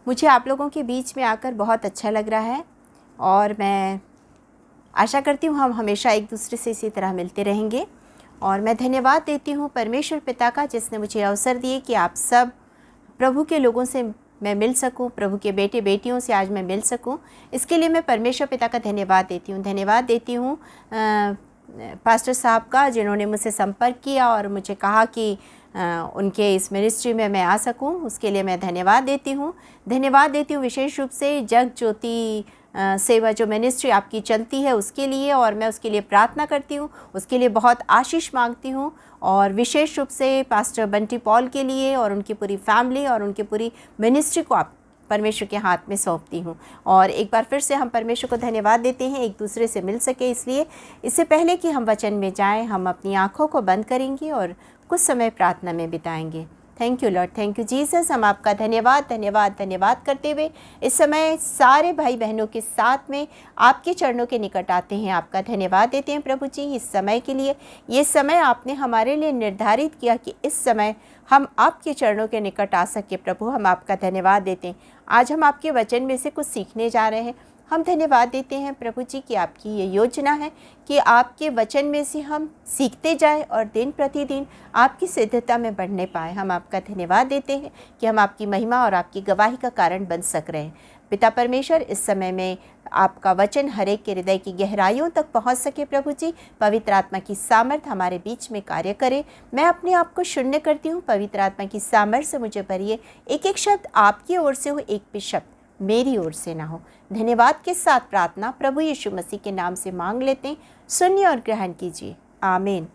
मुझे आप लोगों के बीच में आकर बहुत अच्छा लग रहा है और मैं आशा करती हूँ हम हमेशा एक दूसरे से इसी तरह मिलते रहेंगे। और मैं धन्यवाद देती हूँ परमेश्वर पिता का, जिसने मुझे अवसर दिए कि आप सब प्रभु के लोगों से मैं मिल सकूं, प्रभु के बेटे बेटियों से आज मैं मिल सकूं। इसके लिए मैं परमेश्वर पिता का धन्यवाद देती हूँ। धन्यवाद देती हूँ पास्टर साहब का, जिन्होंने मुझसे संपर्क किया और मुझे कहा कि उनके इस मिनिस्ट्री में मैं आ सकूं। उसके लिए मैं धन्यवाद देती हूँ। धन्यवाद देती हूँ विशेष रूप से जग ज्योति सेवा जो मिनिस्ट्री आपकी चलती है उसके लिए, और मैं उसके लिए प्रार्थना करती हूँ, उसके लिए बहुत आशीष मांगती हूँ। और विशेष रूप से पास्टर बंटी पॉल के लिए और उनकी पूरी फैमिली और उनकी पूरी मिनिस्ट्री को आप परमेश्वर के हाथ में सौंपती हूँ। और एक बार फिर से हम परमेश्वर को धन्यवाद देते हैं एक दूसरे से मिल सके इसलिए। इससे पहले कि हम वचन में जाएं, हम अपनी आँखों को बंद करेंगे और कुछ समय प्रार्थना में बिताएंगे। Thank you Lord, thank you Jesus. हम आपका धन्यवाद धन्यवाद धन्यवाद करते हुए इस समय सारे भाई बहनों के साथ में आपके चरणों के निकट आते हैं, आपका धन्यवाद देते हैं प्रभु जी इस समय के लिए। ये समय आपने हमारे लिए निर्धारित किया कि इस समय हम आपके चरणों के निकट आ सके। प्रभु हम आपका धन्यवाद देते हैं। आज हम आपके वचन में से कुछ सीखने जा रहे हैं। हम धन्यवाद देते हैं प्रभु जी कि आपकी ये योजना है कि आपके वचन में से हम सीखते जाएं और दिन प्रतिदिन आपकी सिद्धता में बढ़ने पाए। हम आपका धन्यवाद देते हैं कि हम आपकी महिमा और आपकी गवाही का कारण बन सक रहे हैं। पिता परमेश्वर, इस समय में आपका वचन हर एक के हृदय की गहराइयों तक पहुंच सके। प्रभु जी पवित्र आत्मा की सामर्थ हमारे बीच में कार्य करे। मैं अपने आप को शून्य करती हूँ, पवित्र आत्मा की सामर्थ से मुझे भरिए। एक एक शब्द आपकी ओर से हो, एक भी शब्द मेरी ओर से ना हो। धन्यवाद के साथ प्रार्थना प्रभु यीशु मसीह के नाम से मांग लेते हैं। सुनिए और ग्रहण कीजिए, आमीन।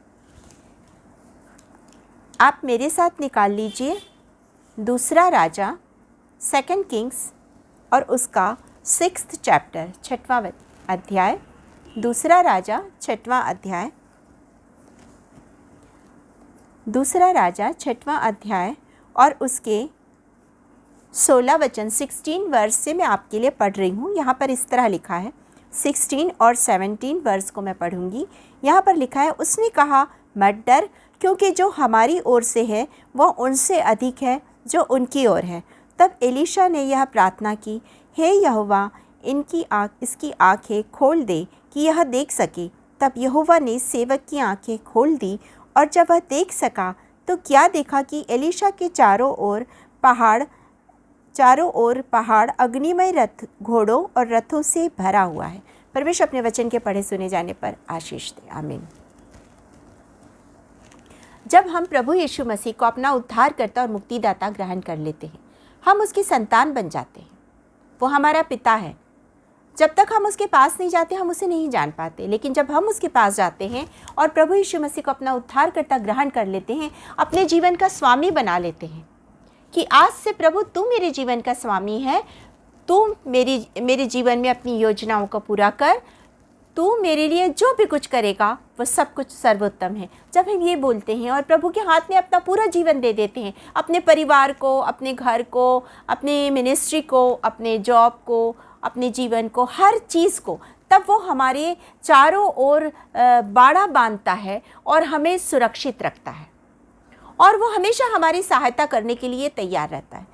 आप मेरे साथ निकाल लीजिए दूसरा राजा 2 किंग्स और उसका 6th चैप्टर 6वां अध्याय। दूसरा राजा 6वां अध्याय, दूसरा राजा 6वां अध्याय और उसके 16 वचन 16 वर्स से मैं आपके लिए पढ़ रही हूँ। यहाँ पर इस तरह लिखा है, 16 और 17 वर्स को मैं पढ़ूँगी। यहाँ पर लिखा है, उसने कहा मत डर, क्योंकि जो हमारी ओर से है वह उनसे अधिक है जो उनकी ओर है। तब एलीशा ने यह प्रार्थना की, हे यहोवा इसकी आँखें खोल दे कि यह देख सके। तब यहोवा ने सेवक की आँखें खोल दी और जब वह देख सका तो क्या देखा कि एलीशा के चारों ओर पहाड़ अग्निमय रथ, घोड़ों और रथों से भरा हुआ है। परमेश्वर अपने वचन के पढ़े सुने जाने पर आशीष दे, आमीन। जब हम प्रभु यीशु मसीह को अपना उद्धारकर्ता और मुक्तिदाता ग्रहण कर लेते हैं, हम उसकी संतान बन जाते हैं। वो हमारा पिता है। जब तक हम उसके पास नहीं जाते हम उसे नहीं जान पाते, लेकिन जब हम उसके पास जाते हैं और प्रभु यीशु मसीह को अपना उद्धारकर्ता ग्रहण कर लेते हैं, अपने जीवन का स्वामी बना लेते हैं कि आज से प्रभु तू मेरे जीवन का स्वामी है, तू मेरे जीवन में अपनी योजनाओं को पूरा कर, तू मेरे लिए जो भी कुछ करेगा वो सब कुछ सर्वोत्तम है। जब हम ये बोलते हैं और प्रभु के हाथ में अपना पूरा जीवन दे देते हैं, अपने परिवार को, अपने घर को, अपने मिनिस्ट्री को, अपने जॉब को, अपने जीवन को, हर चीज़ को, तब वो हमारे चारों ओर बाड़ा बांधता है और हमें सुरक्षित रखता है और वो हमेशा हमारी सहायता करने के लिए तैयार रहता है।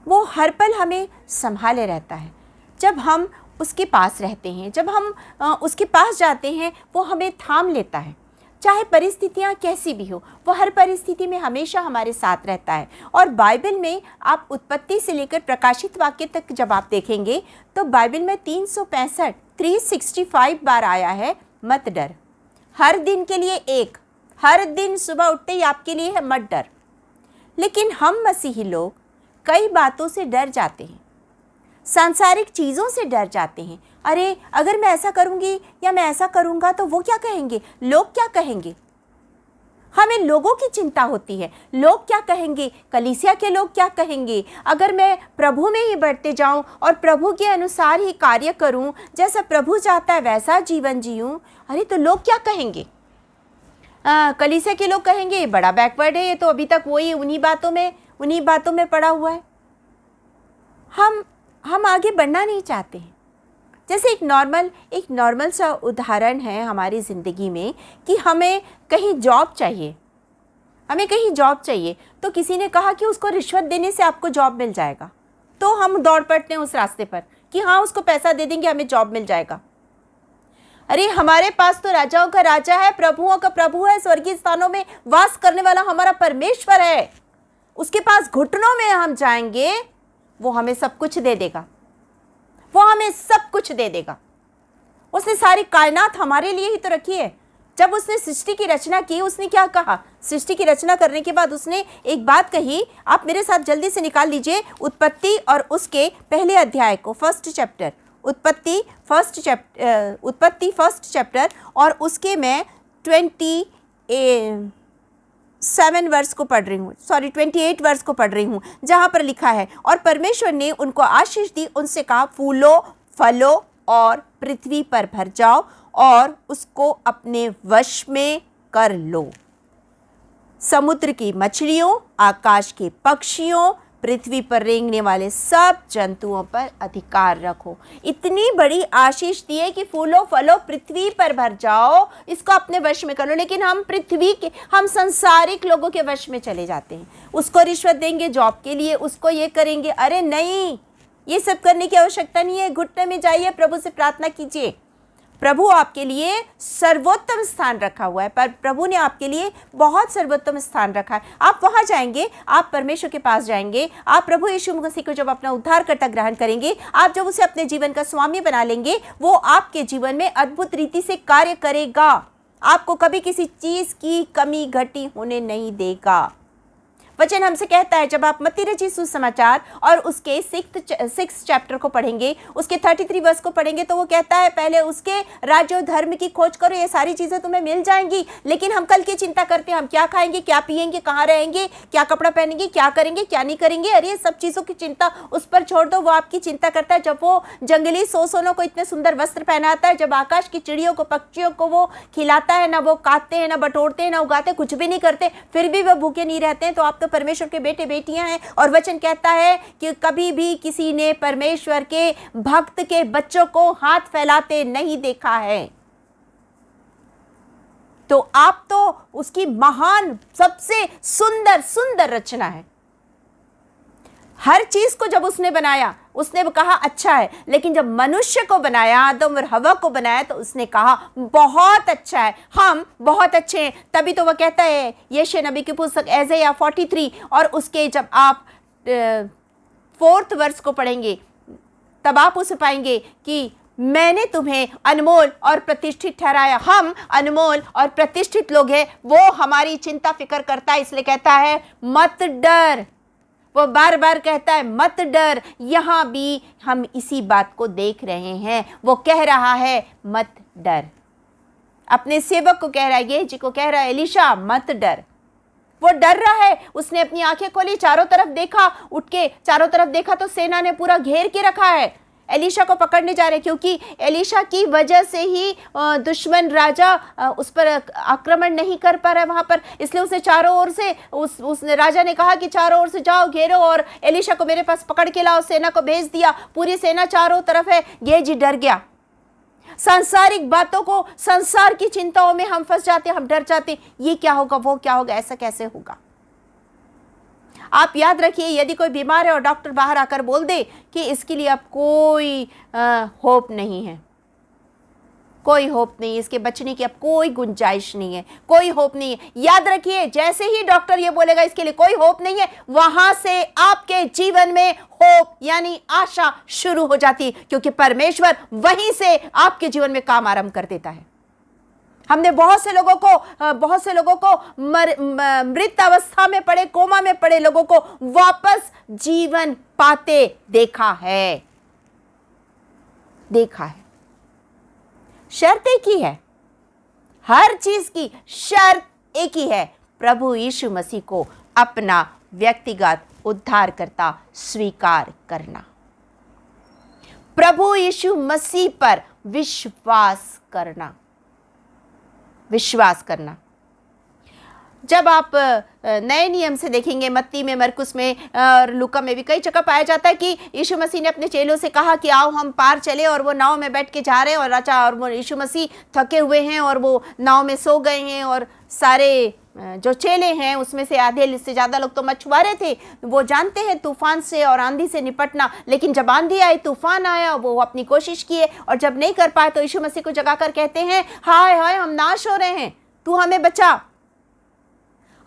वो हर पल हमें संभाले रहता है। जब हम उसके पास रहते हैं, जब हम उसके पास जाते हैं, वो हमें थाम लेता है। चाहे परिस्थितियाँ कैसी भी हो, वो हर परिस्थिति में हमेशा हमारे साथ रहता है। और बाइबल में आप उत्पत्ति से लेकर प्रकाशित वाक्य तक जब आप देखेंगे तो बाइबल में 365 बार आया है मत डर। हर दिन के लिए एक, हर दिन सुबह उठते ही आपके लिए है मत डर। लेकिन हम मसीही लोग कई बातों से डर जाते हैं, सांसारिक चीज़ों से डर जाते हैं। अरे अगर मैं ऐसा करूँगी या मैं ऐसा करूँगा तो वो क्या कहेंगे, लोग क्या कहेंगे। हमें लोगों की चिंता होती है, लोग क्या कहेंगे, कलीसिया के लोग क्या कहेंगे। अगर मैं प्रभु में ही बढ़ते जाऊं और प्रभु के अनुसार ही कार्य करूं, जैसा प्रभु चाहता है वैसा जीवन जीऊं, अरे तो लोग क्या कहेंगे। कलीसिया के लोग कहेंगे ये बड़ा बैकवर्ड है, ये तो अभी तक वही उन्हीं बातों में पड़ा हुआ है। हम आगे बढ़ना नहीं चाहते हैं। जैसे एक नॉर्मल सा उदाहरण है हमारी ज़िंदगी में कि हमें कहीं जॉब चाहिए, तो किसी ने कहा कि उसको रिश्वत देने से आपको जॉब मिल जाएगा, तो हम दौड़ पड़ते हैं उस रास्ते पर कि हाँ उसको पैसा दे देंगे, हमें जॉब मिल जाएगा। अरे हमारे पास तो राजाओं का राजा है, प्रभुओं का प्रभु है, स्वर्गीय स्थानों में वास करने वाला हमारा परमेश्वर है। उसके पास घुटनों में हम जाएंगे, वो हमें सब कुछ दे देगा, वो हमें सब कुछ दे देगा। उसने सारी कायनात हमारे लिए ही तो रखी है। जब उसने सृष्टि की रचना की, उसने क्या कहा? सृष्टि की रचना करने के बाद उसने एक बात कही, आप मेरे साथ जल्दी से निकाल लीजिए उत्पत्ति और उसके पहले अध्याय को, फर्स्ट चैप्टर, उत्पत्ति फर्स्ट चैप्टर और उसके मैं 27 वर्ष को पढ़ रही हूँ, 28 वर्ष को पढ़ रही हूँ, जहाँ पर लिखा है, और परमेश्वर ने उनको आशीष दी, उनसे कहा फूलो फलो और पृथ्वी पर भर जाओ और उसको अपने वश में कर लो। समुद्र की मछलियों, आकाश के पक्षियों, पृथ्वी पर रेंगने वाले सब जंतुओं पर अधिकार रखो। इतनी बड़ी आशीष दी है कि फूलो फलो पृथ्वी पर भर जाओ, इसको अपने वश में कर लो। लेकिन हम पृथ्वी के, हम संसारिक लोगों के वश में चले जाते हैं। उसको रिश्वत देंगे जॉब के लिए, उसको ये करेंगे। अरे नहीं, ये सब करने की आवश्यकता नहीं है। घुटने में जाइए, प्रभु से प्रार्थना कीजिए। प्रभु आपके लिए सर्वोत्तम स्थान रखा हुआ है, पर प्रभु ने आपके लिए बहुत सर्वोत्तम स्थान रखा है। आप वहां जाएंगे, आप परमेश्वर के पास जाएंगे, आप प्रभु यीशु मसीह को जब अपना उद्धारकर्ता ग्रहण करेंगे, आप जब उसे अपने जीवन का स्वामी बना लेंगे, वो आपके जीवन में अद्भुत रीति से कार्य करेगा। आपको कभी किसी चीज की कमी घटी होने नहीं देगा। वचन हमसे कहता है, जब आप मत्ती रचित सुसमाचार और उसके 6 चैप्टर को पढ़ेंगे, उसके 33 वर्ष को पढ़ेंगे, तो वो कहता है पहले उसके राज्य और धर्म की खोज करो, ये सारी चीज़ें तुम्हें मिल जाएंगी। लेकिन हम कल की चिंता करते हैं, हम क्या खाएंगे, क्या पिएंगे, कहाँ रहेंगे, क्या कपड़ा पहनेंगे, क्या करेंगे, क्या नहीं करेंगे। अरे ये सब चीज़ों की चिंता उस पर छोड़ दो, वो आपकी चिंता करता है। जब वो जंगली सोसोनों को इतने सुंदर वस्त्र पहनाता है, जब आकाश की चिड़ियों को, पक्षियों को वो खिलाता है, ना वो काटते हैं, ना बटोरते हैं, ना उगाते, कुछ भी नहीं करते, फिर भी वो भूखे नहीं रहते हैं, तो आप तो परमेश्वर के बेटे बेटियां हैं। और वचन कहता है कि कभी भी किसी ने परमेश्वर के भक्त के बच्चों को हाथ फैलाते नहीं देखा है। तो आप तो उसकी महान, सबसे सुंदर सुंदर रचना है। हर चीज को जब उसने बनाया, उसने कहा अच्छा है। लेकिन जब मनुष्य को बनाया, आदम और हवा को बनाया, तो उसने कहा बहुत अच्छा है, हम बहुत अच्छे हैं। तभी तो वह कहता है यशायाह नबी की पुस्तक ऐसायाह 43 और उसके जब आप 4th वर्ष को पढ़ेंगे, तब आप उसे पाएंगे कि मैंने तुम्हें अनमोल और प्रतिष्ठित ठहराया। हम अनमोल और प्रतिष्ठित लोग हैं। वो हमारी चिंता फिक्र करता है, इसलिए कहता है मत डर। वो बार बार कहता है मत डर। यहाँ भी हम इसी बात को देख रहे हैं। वो कह रहा है मत डर, अपने सेवक को कह रहा है, गेहजी को कह रहा है, एलीशा मत डर। वो डर रहा है। उसने अपनी आंखें खोली, चारों तरफ देखा, उठ के चारों तरफ देखा तो सेना ने पूरा घेर के रखा है। एलीशा को पकड़ने जा रहे, क्योंकि एलीशा की वजह से ही दुश्मन राजा उस पर आक्रमण नहीं कर पा रहा है वहां पर। इसलिए उसे चारों ओर से उस राजा ने कहा कि चारों ओर से जाओ, घेरो और एलीशा को मेरे पास पकड़ के लाओ। सेना को भेज दिया, पूरी सेना चारों तरफ है। गेहजी डर गया। सांसारिक बातों को, संसार की चिंताओं में हम फंस जाते, हम डर जाते, ये क्या होगा, वो क्या होगा, ऐसा कैसे होगा। आप याद रखिए, यदि कोई बीमार है और डॉक्टर बाहर आकर बोल दे कि इसके लिए अब कोई होप नहीं है, कोई होप नहीं, इसके बचने की अब कोई गुंजाइश नहीं है, कोई होप नहीं है, याद रखिए जैसे ही डॉक्टर ये बोलेगा इसके लिए कोई होप नहीं है, वहां से आपके जीवन में होप यानी आशा शुरू हो जाती है, क्योंकि परमेश्वर वहीं से आपके जीवन में काम आरंभ कर देता है। हमने बहुत से लोगों को मृत अवस्था में पड़े, कोमा में पड़े लोगों को वापस जीवन पाते देखा है। शर्त एक ही है, हर चीज की शर्त एक ही है, प्रभु यीशु मसीह को अपना व्यक्तिगत उद्धारकर्ता स्वीकार करना, प्रभु यीशु मसीह पर विश्वास करना। जब आप नए नियम से देखेंगे, मत्ती में, मरकुस में और लूका में भी कई जगह पाया जाता है कि यीशु मसीह ने अपने चेलों से कहा कि आओ हम पार चले, और वो नाव में बैठ के जा रहे हैं और वो यीशु मसीह थके हुए हैं और वो नाव में सो गए हैं और सारे जो चेले हैं उसमें से आधे से ज़्यादा लोग तो मछुआरे थे, वो जानते हैं तूफान से और आंधी से निपटना। लेकिन जब आंधी आई, तूफान आया, वो अपनी कोशिश किए और जब नहीं कर पाए तो यीशु मसीह को जगाकर कहते हैं, हाय हाय हम नाश हो रहे हैं, तू हमें बचा।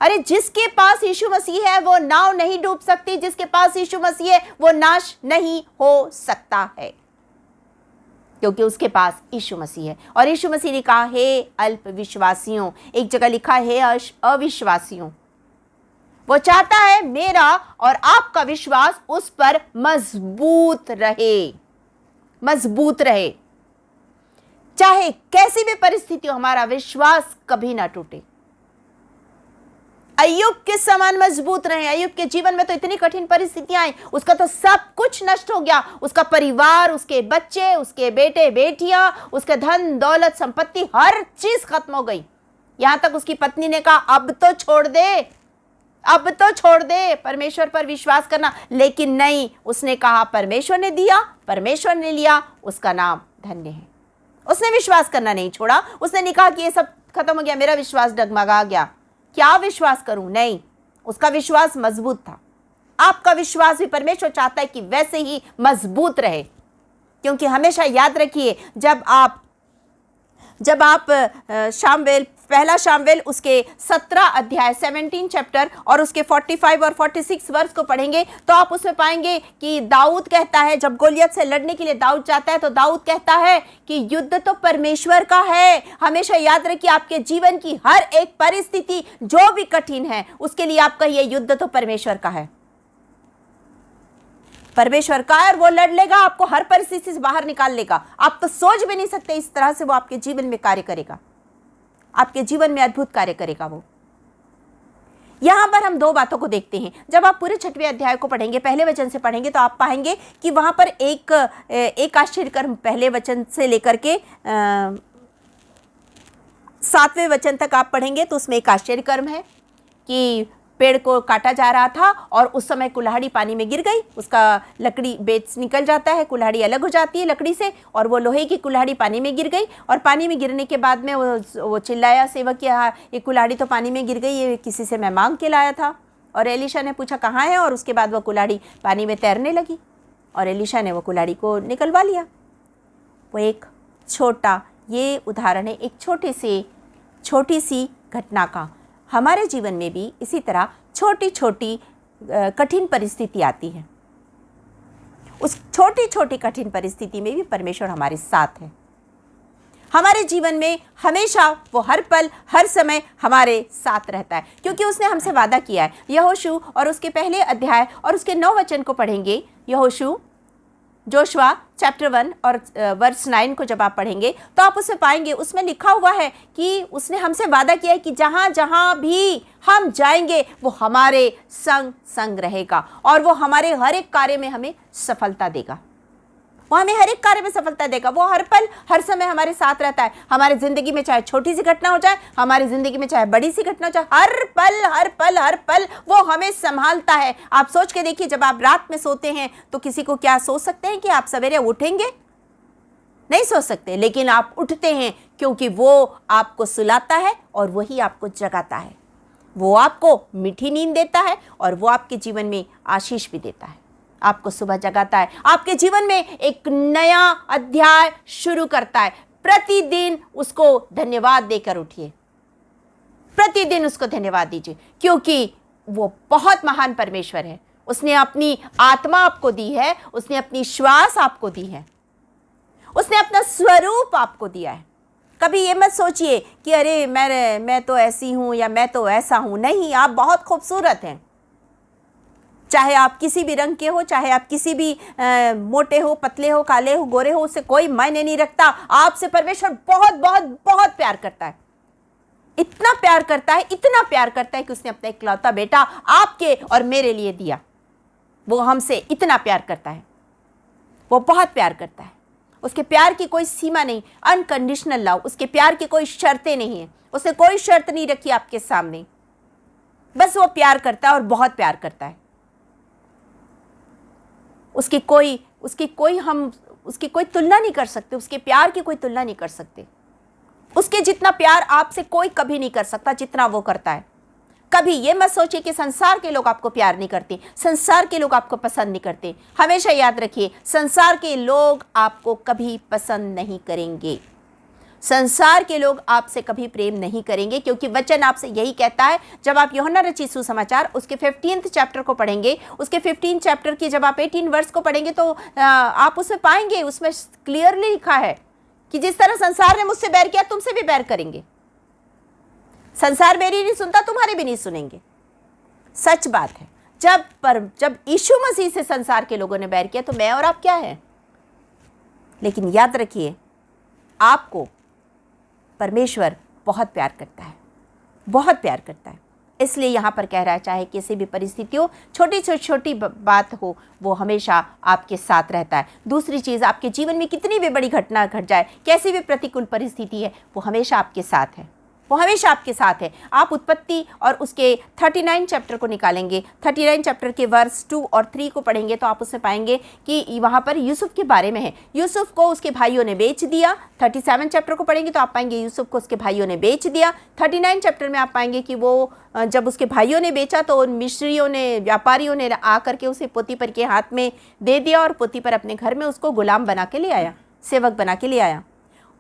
अरे जिसके पास यीशु मसीह है वो नाव नहीं डूब सकती, जिसके पास यीशु मसीह है वो नाश नहीं हो सकता है, क्योंकि उसके पास यीशु मसीह है। और यीशु मसीह ने कहा, हे अल्प विश्वासियों, एक जगह लिखा है अविश्वासियों। वो चाहता है मेरा और आपका विश्वास उस पर मजबूत रहे, मजबूत रहे, चाहे कैसी भी परिस्थिति हो, हमारा विश्वास कभी ना टूटे। अय्यूब के समान मजबूत रहे। अय्यूब के जीवन में तो इतनी कठिन परिस्थितियां आई, उसका तो सब कुछ नष्ट हो गया, उसका परिवार, उसके बच्चे, उसके बेटे बेटियां, उसके धन दौलत संपत्ति, हर चीज खत्म हो गई। यहां तक उसकी पत्नी ने कहा, अब तो छोड़ दे, अब तो छोड़ दे परमेश्वर पर विश्वास करना। लेकिन नहीं, उसने कहा परमेश्वर ने दिया, परमेश्वर ने लिया, उसका नाम धन्य है। उसने विश्वास करना नहीं छोड़ा। उसने नहीं कहा कि ये सब खत्म हो गया, मेरा विश्वास डगमगा गया, क्या विश्वास करूं। नहीं, उसका विश्वास मजबूत था। आपका विश्वास भी परमेश्वर चाहता है कि वैसे ही मजबूत रहे, क्योंकि हमेशा याद रखिए, जब आप शामवेल, पहला शामवेल उसके 17 अध्याय 17 चैप्टर और उसके 45 और 46 वर्ष को पढ़ेंगे तो आप उसमें पाएंगे कि दाऊद कहता है, जब गोलियत से लड़ने के लिए दाऊद जाता है तो दाऊद कहता है कि युद्ध तो परमेश्वर का है। हमेशा याद रखिए, आपके जीवन की हर एक परिस्थिति जो भी कठिन है, उसके लिए आप कहिए युद्ध तो परमेश्वर का है, परमेश्वर का है, और वो लड़ लेगा, आपको हर परिस्थिति से बाहर निकाल लेगा। आप तो सोच भी नहीं सकते इस तरह से वो आपके जीवन में कार्य करेगा, आपके जीवन में अद्भुत कार्य करेगा वो। यहां पर हम दो बातों को देखते हैं। जब आप पूरे 6वें अध्याय को पढ़ेंगे, पहले वचन से पढ़ेंगे, तो आप पाएंगे कि वहां पर एक आश्चर्यकर्म पहले वचन से लेकर के 7वें वचन तक आप पढ़ेंगे तो उसमें एक आश्चर्यकर्म है कि पेड़ को काटा जा रहा था और उस समय कुल्हाड़ी पानी में गिर गई, उसका लकड़ी बेच निकल जाता है, कुल्हाड़ी अलग हो जाती है लकड़ी से, और वो लोहे की कुल्हाड़ी पानी में गिर गई। और पानी में गिरने के बाद में वो चिल्लाया सेवक कि हाँ, ये कुल्हाड़ी तो पानी में गिर गई, ये किसी से मैं मांग के लाया था। और एलीशा ने पूछा कहाँ है, और उसके बाद वो कुल्हाड़ी पानी में तैरने लगी और एलीशा ने वो कुल्हाड़ी को निकलवा लिया। वो एक छोटा, ये उदाहरण है एक छोटी सी घटना का। हमारे जीवन में भी इसी तरह छोटी छोटी कठिन परिस्थिति आती है। उस छोटी छोटी कठिन परिस्थिति में भी परमेश्वर हमारे साथ है। हमारे जीवन में हमेशा वो हर पल हर समय हमारे साथ रहता है, क्योंकि उसने हमसे वादा किया है। यहोशू और उसके पहले अध्याय और उसके 9 वचन को पढ़ेंगे। जोशुआ चैप्टर 1 और वर्स 9 को जब आप पढ़ेंगे तो आप उसमें पाएंगे, उसमें लिखा हुआ है कि उसने हमसे वादा किया है कि जहाँ जहाँ भी हम जाएंगे वो हमारे संग संग रहेगा और वो हमारे हर एक कार्य में हमें सफलता देगा। वो हमें हर एक कार्य में सफलता देगा। वो हर पल हर समय हमारे साथ रहता है। हमारे ज़िंदगी में चाहे छोटी सी घटना हो जाए, हमारी ज़िंदगी में चाहे बड़ी सी घटना हो जाए, हर पल वो हमें संभालता है। आप सोच के देखिए, जब आप रात में सोते हैं तो किसी को क्या सोच सकते हैं कि आप सवेरे उठेंगे? नहीं सोच सकते, लेकिन आप उठते हैं क्योंकि वो आपको सुलाता है और वही आपको जगाता है। वो आपको मीठी नींद देता है और वो आपके जीवन में आशीष भी देता है, आपको सुबह जगाता है, आपके जीवन में एक नया अध्याय शुरू करता है। प्रतिदिन उसको धन्यवाद देकर उठिए, प्रतिदिन उसको धन्यवाद दीजिए, क्योंकि वो बहुत महान परमेश्वर है। उसने अपनी आत्मा आपको दी है, उसने अपनी श्वास आपको दी है, उसने अपना स्वरूप आपको दिया है। कभी ये मत सोचिए कि अरे मैं तो ऐसी हूं या मैं तो ऐसा हूं। नहीं, आप बहुत खूबसूरत हैं। चाहे आप किसी भी रंग के हो, चाहे आप किसी भी मोटे हो, पतले हो, काले हो, गोरे हो, उससे कोई मायने नहीं रखता। आपसे परमेश्वर बहुत बहुत बहुत प्यार करता है। इतना प्यार करता है, इतना प्यार करता है कि उसने अपना इकलौता बेटा आपके और मेरे लिए दिया। वो हमसे इतना प्यार करता है, वो बहुत प्यार करता है। उसके प्यार की कोई सीमा नहीं, अनकंडीशनल लव। उसके प्यार की कोई शर्तें नहीं है, उसने कोई शर्त नहीं रखी आपके सामने। बस वो प्यार करता है और बहुत प्यार करता है। उसकी कोई तुलना नहीं कर सकते, उसके प्यार की कोई तुलना नहीं कर सकते। उसके जितना प्यार आपसे कोई कभी नहीं कर सकता जितना वो करता है। कभी ये मत सोचिए कि संसार के लोग आपको प्यार नहीं करते, संसार के लोग आपको पसंद नहीं करते। हमेशा याद रखिए, संसार के लोग आपको कभी पसंद नहीं करेंगे, संसार के लोग आपसे कभी प्रेम नहीं करेंगे, क्योंकि वचन आपसे यही कहता है। जब आप यूहन्ना रचित सुसमाचार उसके 15 चैप्टर को पढ़ेंगे, उसके 15 चैप्टर की जब आप 18 वर्ष को पढ़ेंगे तो आप उसमें पाएंगे, उसमें क्लियरली लिखा है कि जिस तरह संसार ने मुझसे बैर किया तुमसे भी बैर करेंगे। संसार मेरी नहीं सुनता, तुम्हारे भी नहीं सुनेंगे। सच बात है। जब यीशु मसीह से संसार के लोगों ने बैर किया तो मैं और आप क्या है। लेकिन याद रखिए, आपको परमेश्वर बहुत प्यार करता है, बहुत प्यार करता है। इसलिए यहाँ पर कह रहा है, चाहे किसी भी परिस्थिति हो, छोटी से छोटी बात हो, वो हमेशा आपके साथ रहता है। दूसरी चीज़, आपके जीवन में कितनी भी बड़ी घटना घट जाए, कैसी भी प्रतिकूल परिस्थिति है, वो हमेशा आपके साथ है, वो हमेशा आपके साथ है। आप उत्पत्ति और उसके 39 चैप्टर को निकालेंगे, 39 चैप्टर के वर्स 2 और 3 को पढ़ेंगे तो आप उसमें पाएंगे कि वहाँ पर यूसुफ के बारे में है। यूसुफ को उसके भाइयों ने बेच दिया। 37 चैप्टर को पढ़ेंगे तो आप पाएंगे यूसुफ को उसके भाइयों ने बेच दिया। 39 चैप्टर में आप पाएंगे कि वो जब उसके भाइयों ने बेचा तो उन मिस्रियों ने, व्यापारियों ने आकर के उसे पोतीपर के हाथ में दे दिया और पोतीपर अपने घर में उसको गुलाम बना के ले आया, सेवक बना के ले आया।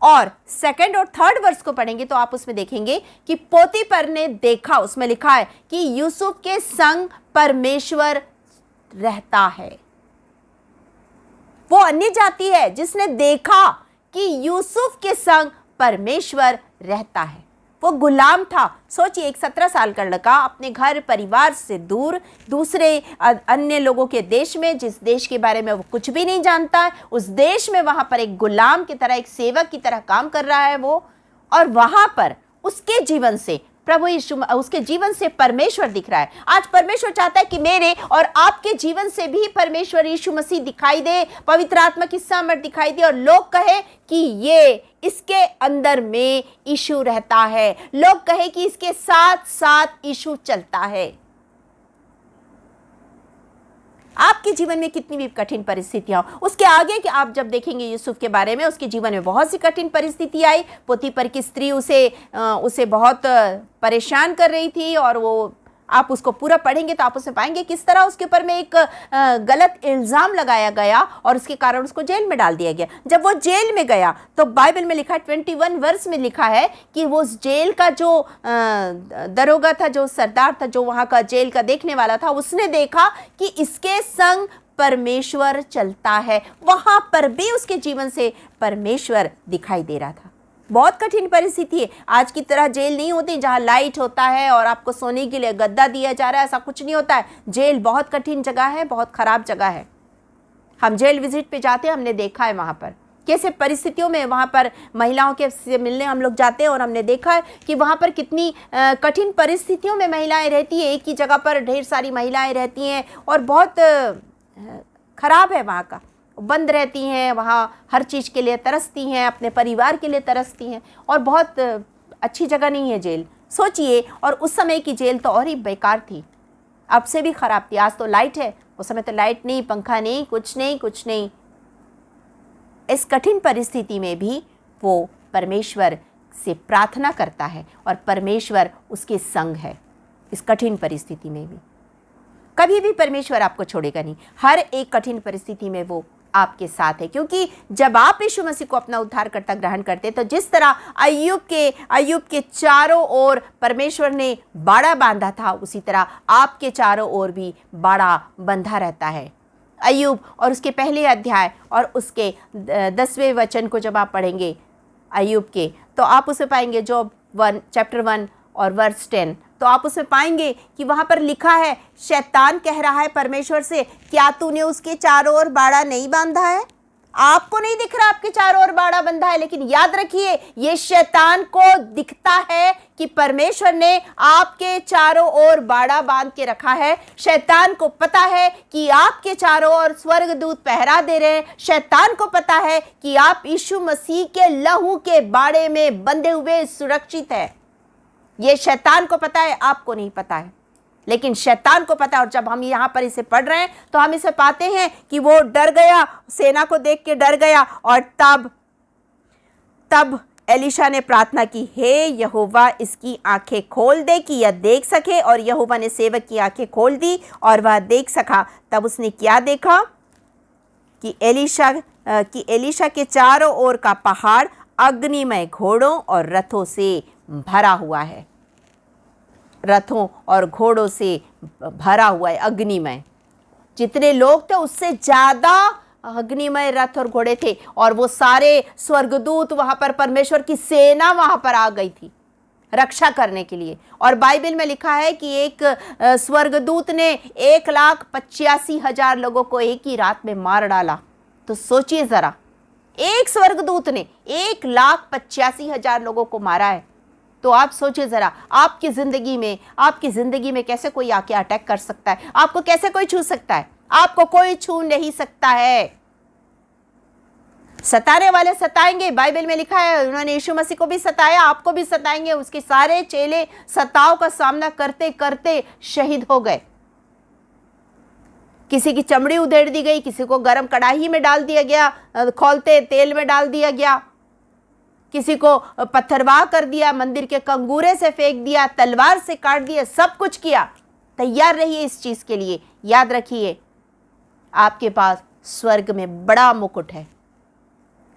और 2 और 3 वर्ष को पढ़ेंगे तो आप उसमें देखेंगे कि पोतीपर ने देखा, उसमें लिखा है कि यूसुफ के संग परमेश्वर रहता है। वो अन्य जाति है जिसने देखा कि यूसुफ के संग परमेश्वर रहता है। वो गुलाम था। सोचिए, एक 17 साल का लड़का अपने घर परिवार से दूर, दूसरे अन्य लोगों के देश में, जिस देश के बारे में वो कुछ भी नहीं जानता है, उस देश में वहाँ पर एक गुलाम की तरह, एक सेवक की तरह काम कर रहा है वो। और वहाँ पर उसके जीवन से प्रभु यीशु, उसके जीवन से परमेश्वर दिख रहा है। आज परमेश्वर चाहता है कि मेरे और आपके जीवन से भी परमेश्वर यीशु मसीह दिखाई दे, पवित्र आत्मा की सामर्थ दिखाई दे और लोग कहे कि ये इसके अंदर में यीशु रहता है, लोग कहे कि इसके साथ साथ यीशु चलता है। आपके जीवन में कितनी भी कठिन परिस्थितियां हो, उसके आगे कि आप जब देखेंगे यूसुफ के बारे में, उसके जीवन में बहुत सी कठिन परिस्थिति आई। पोतीपर की स्त्री उसे बहुत परेशान कर रही थी और वो, आप उसको पूरा पढ़ेंगे तो आप उसे पाएंगे किस तरह उसके ऊपर में एक गलत इल्ज़ाम लगाया गया और उसके कारण उसको जेल में डाल दिया गया। जब वो जेल में गया तो बाइबल में लिखा है, 21 वर्ष में लिखा है कि वो जेल का जो दरोगा था, जो सरदार था, जो वहाँ का जेल का देखने वाला था, उसने देखा कि इसके संग परमेश्वर चलता है। वहाँ पर भी उसके जीवन से परमेश्वर दिखाई दे रहा था। बहुत कठिन परिस्थिति है। आज की तरह जेल नहीं होती जहाँ लाइट होता है और आपको सोने के लिए गद्दा दिया जा रहा है, ऐसा कुछ नहीं होता है। जेल बहुत कठिन जगह है, बहुत ख़राब जगह है। हम जेल विजिट पे जाते हैं, हमने देखा है वहाँ पर कैसे परिस्थितियों में वहाँ पर महिलाओं के से मिलने हम लोग जाते हैं और हमने देखा है कि वहाँ पर कितनी कठिन परिस्थितियों में महिलाएं रहती हैं। एक ही जगह पर ढेर सारी महिलाएं रहती हैं और बहुत ख़राब है वहाँ का, बंद रहती हैं, वहाँ हर चीज़ के लिए तरसती हैं, अपने परिवार के लिए तरसती हैं और बहुत अच्छी जगह नहीं है जेल। सोचिए, और उस समय की जेल तो और ही बेकार थी, अब से भी ख़राब थी। आज तो लाइट है, उस समय तो लाइट नहीं, पंखा नहीं, कुछ नहीं। इस कठिन परिस्थिति में भी वो परमेश्वर से प्रार्थना करता है और परमेश्वर उसके संग है। इस कठिन परिस्थिति में भी कभी भी परमेश्वर आपको छोड़ेगा नहीं। हर एक कठिन परिस्थिति में वो आपके साथ है, क्योंकि जब आप यीशु मसीह को अपना उद्धारकर्ता ग्रहण करते तो जिस तरह अय्यूब के चारों ओर परमेश्वर ने बाड़ा बांधा था, उसी तरह आपके चारों ओर भी बाड़ा बंधा रहता है। अय्यूब और उसके पहले अध्याय और उसके 10वें वचन को जब आप पढ़ेंगे अय्यूब के, तो आप उसे पाएंगे जॉब 1 चैप्टर 1 और वर्स 10, तो आप उसमें पाएंगे कि वहाँ पर लिखा है, शैतान कह रहा है परमेश्वर से, क्या तूने उसके चारों ओर बाड़ा नहीं बांधा है? आपको नहीं दिख रहा आपके चारों ओर बाड़ा बंधा है, लेकिन याद रखिए ये शैतान को दिखता है कि परमेश्वर ने आपके चारों ओर बाड़ा बांध के रखा है। शैतान को पता है कि आपके चारों ओर स्वर्गदूत पहरा दे रहे हैं। शैतान को पता है कि आप यीशु मसीह के लहू के बाड़े में बंधे हुए सुरक्षित है। ये शैतान को पता है, आपको नहीं पता है, लेकिन शैतान को पता है। और जब हम यहाँ पर इसे पढ़ रहे हैं तो हम इसे पाते हैं कि वो डर गया, सेना को देख के डर गया और तब एलीशा ने प्रार्थना की, हे यहोवा इसकी आंखें खोल दे कि यह देख सके। और यहोवा ने सेवक की आंखें खोल दी और वह देख सका। तब उसने क्या देखा कि एलीशा के चारों ओर का पहाड़ अग्निमय घोड़ों और रथों से भरा हुआ है। रथों और घोड़ों से भरा हुआ है, अग्निमय। जितने लोग थे उससे ज़्यादा अग्निमय रथ और घोड़े थे। और वो सारे स्वर्गदूत वहाँ पर, परमेश्वर की सेना वहाँ पर आ गई थी रक्षा करने के लिए। और बाइबल में लिखा है कि एक स्वर्गदूत ने 1,85,000 लोगों को एक ही रात में मार डाला। तो सोचिए ज़रा, एक स्वर्गदूत ने 1,85,000 लोगों को मारा है। तो आप सोचिए ज़रा, आपकी ज़िंदगी में कैसे कोई आके अटैक कर सकता है? आपको कैसे कोई छू सकता है? आपको कोई छू नहीं सकता है। सताने वाले सताएंगे, बाइबल में लिखा है। उन्होंने यीशु मसीह को भी सताया, आपको भी सताएंगे। उसके सारे चेले सताव का सामना करते करते शहीद हो गए। किसी की चमड़ी उधेड़ दी गई, किसी को गर्म कढ़ाई में डाल दिया गया, खौलते तेल में डाल दिया गया, किसी को पत्थरवाह कर दिया, मंदिर के कंगूरे से फेंक दिया, तलवार से काट दिया, सब कुछ किया। तैयार रहिए इस चीज के लिए। याद रखिए, आपके पास स्वर्ग में बड़ा मुकुट है।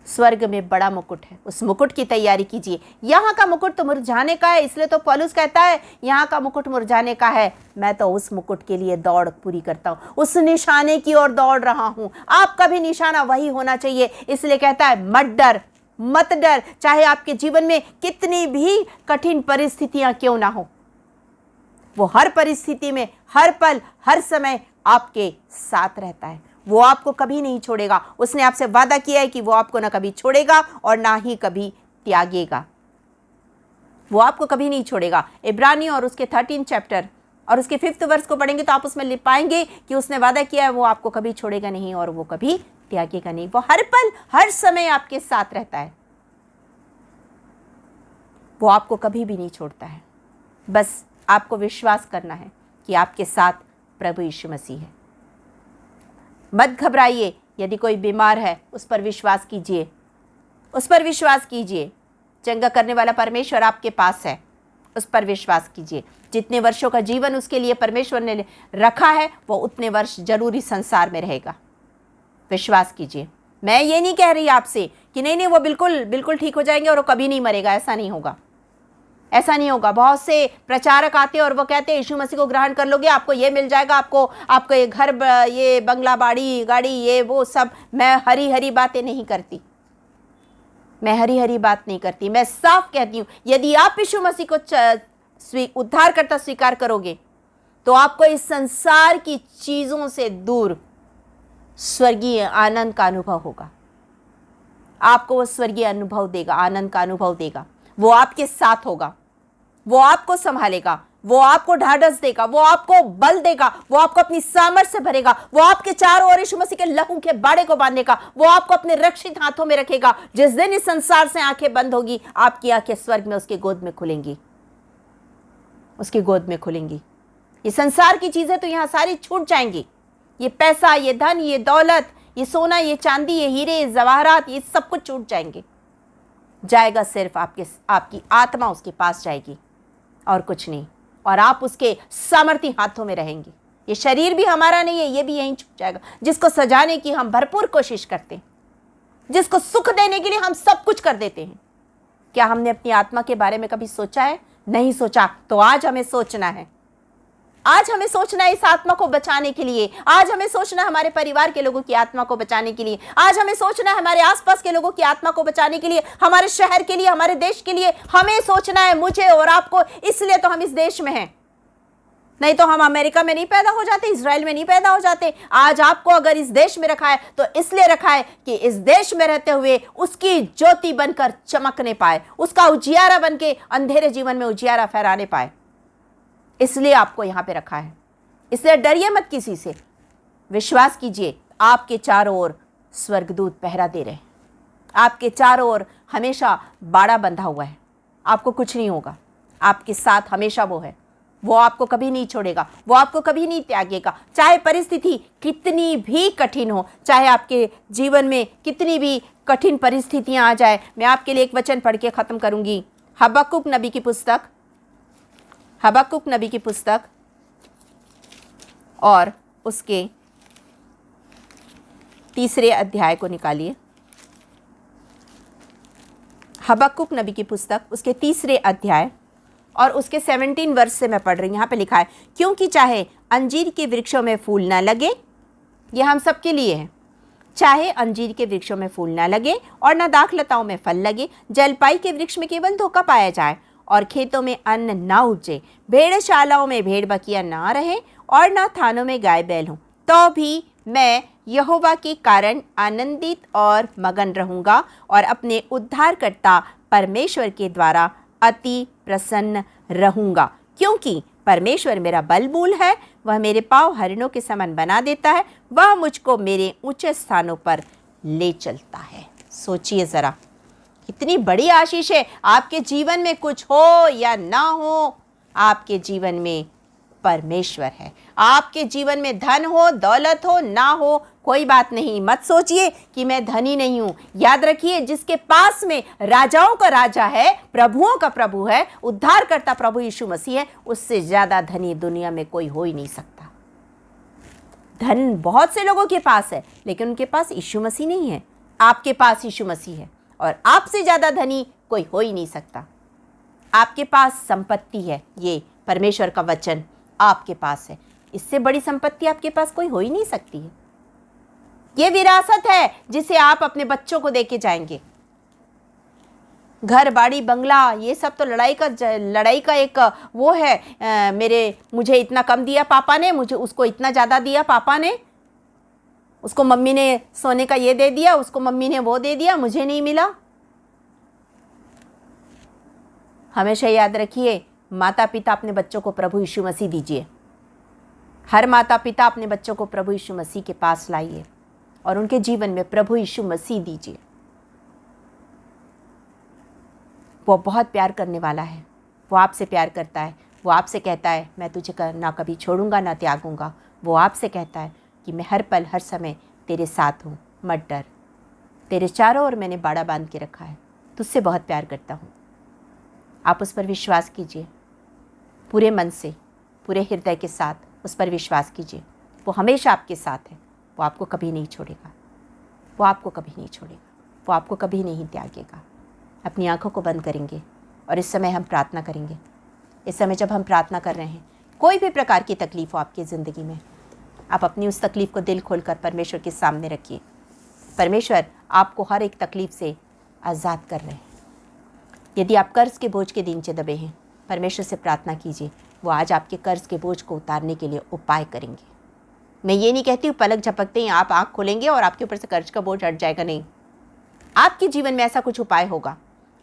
स्वर्ग में बड़ा मुकुट है, उस मुकुट की तैयारी कीजिए। यहाँ का मुकुट तो मुरझाने का है, इसलिए तो पौलुस कहता है यहाँ का मुकुट मुरझाने का है, मैं तो उस मुकुट के लिए दौड़ पूरी करता हूँ, उस निशाने की ओर दौड़ रहा हूँ। आपका भी निशाना वही होना चाहिए। इसलिए कहता है मत डर, चाहे आपके जीवन में कितनी भी कठिन परिस्थितियां क्यों ना हो। वो हर परिस्थिति में, हर पल, हर समय आपके साथ रहता है। वो आपको कभी नहीं छोड़ेगा। उसने आपसे वादा किया है कि वो आपको ना कभी छोड़ेगा और ना ही कभी त्यागेगा। वो आपको कभी नहीं छोड़ेगा। इब्रानी और उसके 13 चैप्टर और उसके 5th वर्स को पढ़ेंगे तो आप उसमें लिख पाएंगे कि उसने वादा किया है वो आपको कभी छोड़ेगा नहीं और वो कभी त्यागेगा नहीं। वो हर पल, हर समय आपके साथ रहता है। वो आपको कभी भी नहीं छोड़ता है। बस आपको विश्वास करना है कि आपके साथ प्रभु यीशु मसीह है। मत घबराइए। यदि कोई बीमार है, उस पर विश्वास कीजिए, उस पर विश्वास कीजिए। चंगा करने वाला परमेश्वर आपके पास है, उस पर विश्वास कीजिए। जितने वर्षों का जीवन उसके लिए परमेश्वर ने रखा है, वो उतने वर्ष जरूरी संसार में रहेगा। विश्वास कीजिए। मैं ये नहीं कह रही आपसे कि नहीं वो बिल्कुल ठीक हो जाएंगे और वो कभी नहीं मरेगा। ऐसा नहीं होगा, ऐसा नहीं होगा। बहुत से प्रचारक आते हैं और वो कहते हैं यीशु मसीह को ग्रहण कर लोगे आपको ये मिल जाएगा, आपको ये घर, ये बंगला, बाड़ी, गाड़ी, ये वो सब। मैं हरी हरी बातें नहीं करती, मैं हरी बात नहीं करती। मैं साफ कहती हूँ, यदि आप यीशु मसीह को उद्धार करता स्वीकार करोगे तो आपको इस संसार की चीजों से दूर स्वर्गीय आनंद का अनुभव होगा। आपको वो स्वर्गीय अनुभव देगा, आनंद का अनुभव देगा। वो आपके साथ होगा, वो आपको संभालेगा, वो आपको ढाढ़स देगा, वो आपको बल देगा, वो आपको अपनी सामर्थ्य से भरेगा, वो आपके चारों ओर यीशु मसीह के लहू के बाड़े को बांधेगा, वो आपको अपने रक्षित हाथों में रखेगा। जिस दिन इस संसार से आंखें बंद होगी, आपकी आंखें स्वर्ग में उसकी गोद में खुलेंगी, उसकी गोद में खुलेंगी। ये संसार की चीजें तो यहां सारी छूट जाएंगी। ये पैसा, ये धन, ये दौलत, ये सोना, ये चांदी, ये हीरे, ये जवाहरात, ये सब कुछ छूट जाएंगे। जाएगा सिर्फ आपकी आत्मा उसके पास जाएगी और कुछ नहीं। और आप उसके सामर्थी हाथों में रहेंगे। ये शरीर भी हमारा नहीं है, ये भी यहीं छूट जाएगा। जिसको सजाने की हम भरपूर कोशिश करते हैं, जिसको सुख देने के लिए हम सब कुछ कर देते हैं, क्या हमने अपनी आत्मा के बारे में कभी सोचा है? नहीं सोचा। तो आज हमें सोचना है। आज हमें सोचना है इस आत्मा को बचाने के लिए। आज हमें सोचना है हमारे परिवार के लोगों की आत्मा को बचाने के लिए। आज हमें सोचना है हमारे आसपास के लोगों की आत्मा को बचाने के लिए, हमारे शहर के लिए, हमारे देश के लिए। हमें सोचना है, मुझे और आपको। इसलिए तो हम इस देश में हैं, नहीं तो हम अमेरिका में नहीं पैदा हो जाते, इजराइल में नहीं पैदा हो जाते। आज आपको अगर इस देश में रखा है तो इसलिए रखा है कि इस देश में रहते हुए उसकी ज्योति बनकर चमकने पाए, उसका उजियारा बनके अंधेरे जीवन में उजियारा फहराने पाए। इसलिए आपको यहां पे रखा है। इसलिए डरिए मत किसी से, विश्वास कीजिए। आपके चारों ओर स्वर्गदूत पहरा दे रहे हैं, आपके चारों ओर हमेशा बाड़ा बंधा हुआ है। आपको कुछ नहीं होगा, आपके साथ हमेशा वो है। वो आपको कभी नहीं छोड़ेगा, वो आपको कभी नहीं त्यागेगा। चाहे परिस्थिति कितनी भी कठिन हो, चाहे आपके जीवन में कितनी भी कठिन परिस्थितियां आ जाए। मैं आपके लिए एक वचन पढ़ के ख़त्म करूंगी। हबक्कुक नबी की पुस्तक, हबक्कुक नबी की पुस्तक और उसके 3 अध्याय को निकालिए। हबक्कुक नबी की पुस्तक, उसके 3 अध्याय और उसके 17 वर्ष से मैं पढ़ रही हूँ। यहाँ पे लिखा है, क्योंकि चाहे अंजीर के वृक्षों में फूल ना लगे, ये हम सबके लिए है, चाहे अंजीर के वृक्षों में फूल ना लगे और ना दाखलताओं में फल लगे, जलपाई के वृक्ष में केवल धोखा पाया जाए और खेतों में अन्न ना उपजे, भेड़शालाओं में भेड़ बकिया ना रहे और ना थानों में गाय बैल हों, तो भी मैं यहोवा के कारण आनंदित और मगन रहूँगा और अपने उद्धारकर्ता परमेश्वर के द्वारा अति प्रसन्न रहूँगा। क्योंकि परमेश्वर मेरा बलबूल है, वह मेरे पाँव हरिणों के समान बना देता है, वह मुझको मेरे ऊंचे स्थानों पर ले चलता है। सोचिए ज़रा, कितनी बड़ी आशीष है। आपके जीवन में कुछ हो या ना हो, आपके जीवन में परमेश्वर है। आपके जीवन में धन हो, दौलत हो, ना हो, कोई बात नहीं। मत सोचिए कि मैं धनी नहीं हूँ। याद रखिए, जिसके पास में राजाओं का राजा है, प्रभुओं का प्रभु है, उद्धार करता प्रभु यीशु मसीह है, उससे ज़्यादा धनी दुनिया में कोई हो ही नहीं सकता। धन बहुत से लोगों के पास है, लेकिन उनके पास यीशु मसीह नहीं है। आपके पास यीशु मसीह है और आपसे ज़्यादा धनी कोई हो ही नहीं सकता। आपके पास संपत्ति है, ये परमेश्वर का वचन आपके पास है। इससे बड़ी संपत्ति आपके पास कोई हो ही नहीं सकती है। ये विरासत है जिसे आप अपने बच्चों को देके जाएंगे। घर, बाड़ी, बंगला, ये सब तो लड़ाई का एक वो है। मुझे इतना कम दिया पापा ने, मुझे उसको इतना ज़्यादा दिया पापा ने, उसको मम्मी ने सोने का ये दे दिया, उसको मम्मी ने वो दे दिया, मुझे नहीं मिला। हमेशा याद रखिए, माता पिता अपने बच्चों को प्रभु यीशु मसीह दीजिए। हर माता पिता अपने बच्चों को प्रभु यीशु मसीह के पास लाइए और उनके जीवन में प्रभु यीशु मसीह दीजिए। वो बहुत प्यार करने वाला है, वो आपसे प्यार करता है। वो आपसे कहता है, मैं तुझे ना कभी छोड़ूंगा ना त्यागूंगा। वो आपसे कहता है कि मैं हर पल हर समय तेरे साथ हूँ, मत डर, तेरे चारों ओर मैंने बाड़ा बांध के रखा है, तुझसे बहुत प्यार करता हूँ। आप उस पर विश्वास कीजिए, पूरे मन से, पूरे हृदय के साथ उस पर विश्वास कीजिए। वो हमेशा आपके साथ है, वो आपको कभी नहीं छोड़ेगा, वो आपको कभी नहीं छोड़ेगा, वो आपको कभी नहीं त्यागेगा। अपनी आंखों को बंद करेंगे और इस समय हम प्रार्थना करेंगे। इस समय जब हम प्रार्थना कर रहे हैं, कोई भी प्रकार की तकलीफ़ हो आपकी ज़िंदगी में, आप अपनी उस तकलीफ़ को दिल खोलकर परमेश्वर के सामने रखिए। परमेश्वर आपको हर एक तकलीफ़ से आज़ाद कर रहे हैं। यदि आप कर्ज़ के बोझ के नीचे दबे हैं, परमेश्वर से प्रार्थना कीजिए, वो आज आपके कर्ज़ के बोझ को उतारने के लिए उपाय करेंगे। मैं ये नहीं कहती हूँ पलक झपकते ही आप आँख खोलेंगे और आपके ऊपर से कर्ज का बोझ हट जाएगा, नहीं। आपके जीवन में ऐसा कुछ उपाय होगा,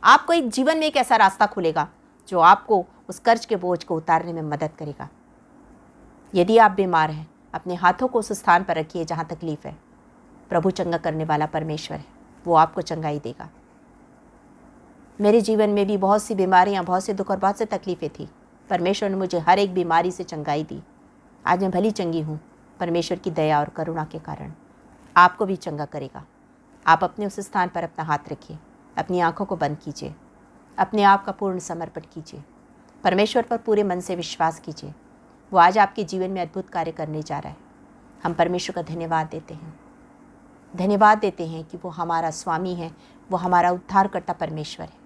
आपको एक जीवन में एक ऐसा रास्ता खुलेगा जो आपको उस कर्ज के बोझ को उतारने में मदद करेगा। यदि आप बीमार हैं, अपने हाथों को उस स्थान पर रखिए जहाँ तकलीफ़ है। प्रभु चंगा करने वाला परमेश्वर है, वो आपको चंगाई देगा। मेरे जीवन में भी बहुत सी बीमारियाँ, बहुत से दुख और बहुत से तकलीफ़ें थी। परमेश्वर ने मुझे हर एक बीमारी से चंगाई दी। आज मैं भली चंगी हूँ परमेश्वर की दया और करुणा के कारण। आपको भी चंगा करेगा। आप अपने उस स्थान पर अपना हाथ रखिए, अपनी आंखों को बंद कीजिए, अपने आप का पूर्ण समर्पण कीजिए, परमेश्वर पर पूरे मन से विश्वास कीजिए। वो आज आपके जीवन में अद्भुत कार्य करने जा रहा है। हम परमेश्वर का धन्यवाद देते हैं, धन्यवाद देते हैं कि वो हमारा स्वामी है, वो हमारा उद्धारकर्ता परमेश्वर है,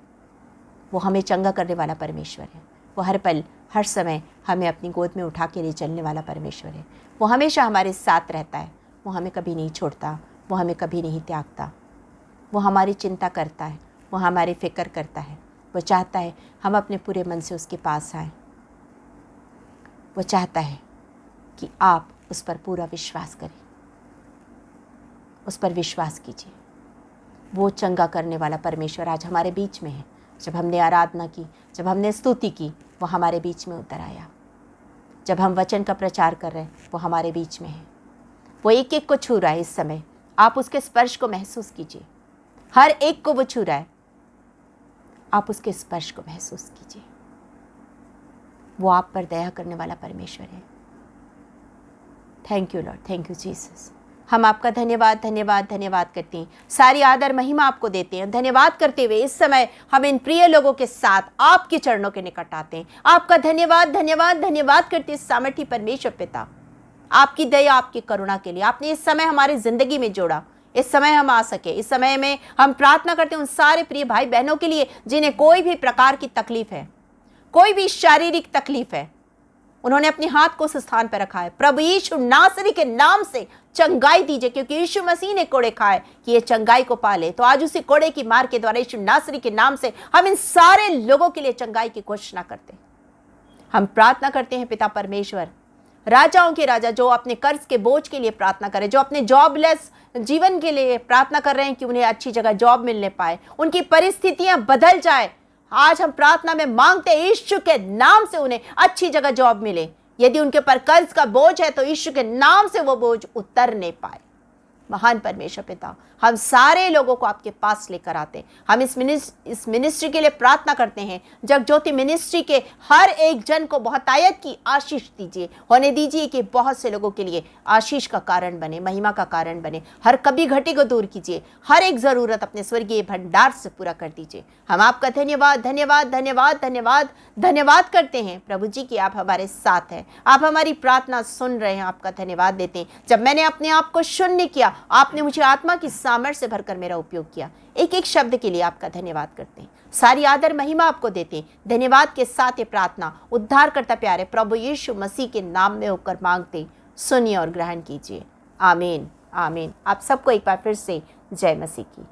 वो हमें चंगा करने वाला परमेश्वर है। वो हर पल हर समय हमें अपनी गोद में उठा के ले चलने वाला परमेश्वर है। वो हमेशा हमारे साथ रहता है, वो हमें कभी नहीं छोड़ता, वो हमें कभी नहीं त्यागता। वो हमारी चिंता करता है, वो हमारी फ़िक्र करता है। वो चाहता है हम अपने पूरे मन से उसके पास आएँ। वो चाहता है कि आप उस पर पूरा विश्वास करें, उस पर विश्वास कीजिए। वो चंगा करने वाला परमेश्वर आज हमारे बीच में है। जब हमने आराधना की, जब हमने स्तुति की, वो हमारे बीच में उतर आया। जब हम वचन का प्रचार कर रहे हैं, वो हमारे बीच में है। वो एक एक को छू रहा है इस समय। आप उसके स्पर्श को महसूस कीजिए। हर एक को वो छू रहा है, आप उसके स्पर्श को महसूस कीजिए। वो आप पर दया करने वाला परमेश्वर है। Thank you Lord, thank you Jesus. हम आपका धन्यवाद धन्यवाद धन्यवाद करते हैं, सारी आदर महिमा आपको देते हैं। धन्यवाद करते हुए इस समय हम इन प्रिय लोगों के साथ आपके चरणों के निकट आते हैं। आपका धन्यवाद धन्यवाद धन्यवाद करते हैं सामर्थी परमेश्वर पिता, आपकी दया आपकी करुणा के लिए। आपने इस समय हमारी जिंदगी में जोड़ा, इस समय हम आ सके। इस समय में हम प्रार्थना करते हैं उन सारे प्रिय भाई बहनों के लिए जिन्हें कोई भी प्रकार की तकलीफ है, कोई भी शारीरिक तकलीफ है, उन्होंने अपने हाथ को उस स्थान पर रखा है। प्रभु यीशु नासरी के नाम से चंगाई दीजिए, क्योंकि यीशु मसीह ने कोड़े खाए कि ये चंगाई को पाले। तो आज उसी कोड़े की मार के द्वारा यीशु नासरी के नाम से हम इन सारे लोगों के लिए चंगाई की घोषणा करते हैं। हम प्रार्थना करते हैं पिता परमेश्वर, राजाओं के राजा जो अपने कर्ज के बोझ के लिए प्रार्थना करें, जो अपने जॉबलेस जीवन के लिए प्रार्थना कर रहे हैं कि उन्हें अच्छी जगह जॉब मिलने पाए, उनकी परिस्थितियां बदल जाए। आज हम प्रार्थना में मांगते हैं यीशु के नाम से उन्हें अच्छी जगह जॉब मिले। यदि उनके पर कर्ज का बोझ है तो यीशु के नाम से वो बोझ उतरने पाए। महान परमेश्वर पिता, हम सारे लोगों को आपके पास लेकर आते हैं। हम इस मिनिस्ट्री के लिए प्रार्थना करते हैं। जगज्योति मिनिस्ट्री के हर एक जन को बहुतायत की आशीष दीजिए, होने दीजिए कि बहुत से लोगों के लिए आशीष का कारण बने, महिमा का कारण बने। हर कभी घटी को दूर कीजिए, हर एक जरूरत अपने स्वर्गीय भंडार से पूरा कर दीजिए। हम आपका धन्यवाद धन्यवाद धन्यवाद धन्यवाद धन्यवाद करते हैं प्रभु जी कि आप हमारे साथ हैं, आप हमारी प्रार्थना सुन रहे हैं। आपका धन्यवाद देते हैं। जब मैंने अपने आप को शून्य किया, आपने मुझे आत्मा की सामर्थ्य से भरकर मेरा उपयोग किया। एक एक शब्द के लिए आपका धन्यवाद करते हैं। सारी आदर महिमा आपको देते हैं। धन्यवाद के साथ ये प्रार्थना उद्धार करता प्यारे प्रभु यीशु मसीह के नाम में होकर मांगते, सुनिए और ग्रहण कीजिए। आमीन आमीन। आप सबको एक बार फिर से जय मसीह की।